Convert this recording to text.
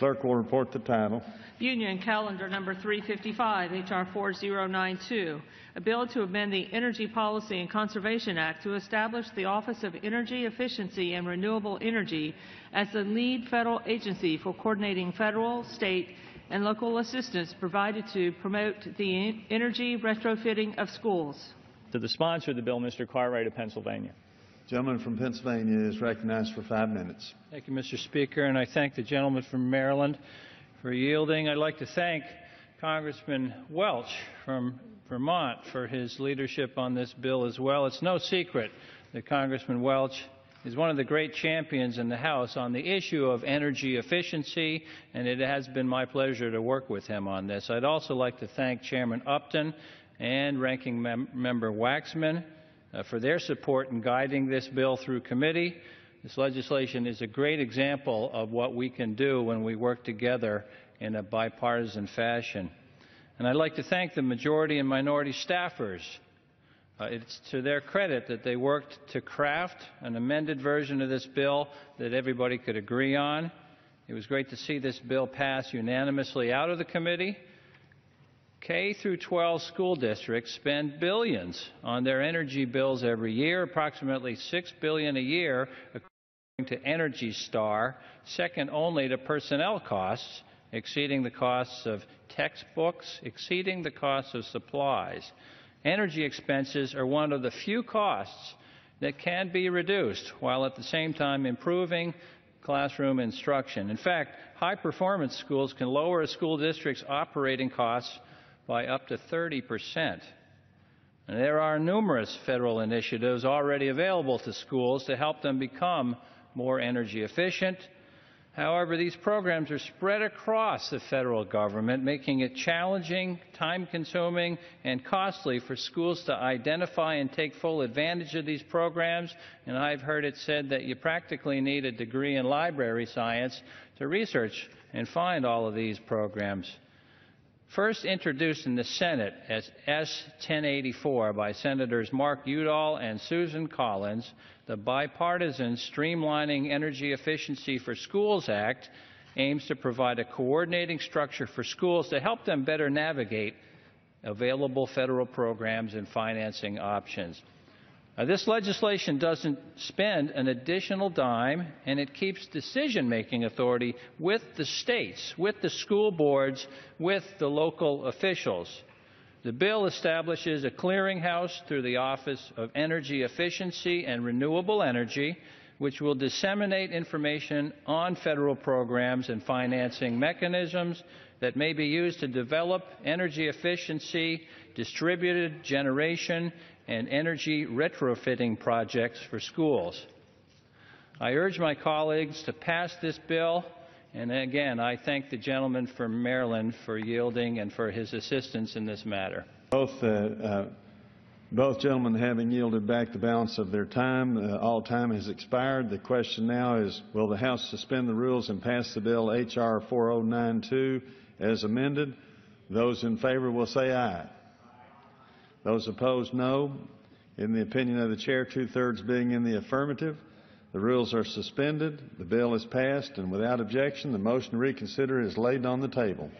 Clerk will report the title. Union Calendar Number 355, H.R. 4092, a bill to amend the Energy Policy and Conservation Act to establish the Office of Energy Efficiency and Renewable Energy as the lead federal agency for coordinating federal, state, and local assistance provided to promote the energy retrofitting of schools. To the sponsor of the bill, Mr. Cartwright of Pennsylvania. Gentleman from Pennsylvania is recognized for 5 minutes. Thank you, Mr. Speaker, and I thank the gentleman from Maryland for yielding. I'd like to thank Congressman Welch from Vermont for his leadership on this bill as well. It's no secret that Congressman Welch is one of the great champions in the House on the issue of energy efficiency, and it has been my pleasure to work with him on this. I'd also like to thank Chairman Upton and Ranking Member Waxman for their support in guiding this bill through committee. This legislation is a great example of what we can do when we work together in a bipartisan fashion. And I'd like to thank the majority and minority staffers. It's to their credit that they worked to craft an amended version of this bill that everybody could agree on. It was great to see this bill pass unanimously out of the committee. K through 12 school districts spend billions on their energy bills every year, approximately $6 billion a year, according to Energy Star, second only to personnel costs, exceeding the costs of textbooks, exceeding the costs of supplies. Energy expenses are one of the few costs that can be reduced, while at the same time improving classroom instruction. In fact, high-performance schools can lower a school district's operating costs by up to 30%. And there are numerous federal initiatives already available to schools to help them become more energy efficient. However, these programs are spread across the federal government, making it challenging, time-consuming, and costly for schools to identify and take full advantage of these programs. And I've heard it said that you practically need a degree in library science to research and find all of these programs. First introduced in the Senate as S-1084 by Senators Mark Udall and Susan Collins, the bipartisan Streamlining Energy Efficiency for Schools Act aims to provide a coordinating structure for schools to help them better navigate available federal programs and financing options. This legislation doesn't spend an additional dime, and it keeps decision-making authority with the states, with the school boards, with the local officials. The bill establishes a clearinghouse through the Office of Energy Efficiency and Renewable Energy, which will disseminate information on federal programs and financing mechanisms that may be used to develop energy efficiency, distributed generation, and energy retrofitting projects for schools. I urge my colleagues to pass this bill, and again, I thank the gentleman from Maryland for yielding and for his assistance in this matter. Both gentlemen having yielded back the balance of their time, all time has expired. The question now is, will the House suspend the rules and pass the bill H.R. 4092 as amended? Those in favor will say aye. Those opposed, no. In the opinion of the Chair, 2/3 being in the affirmative, the rules are suspended, the bill is passed, and without objection, the motion to reconsider is laid on the table.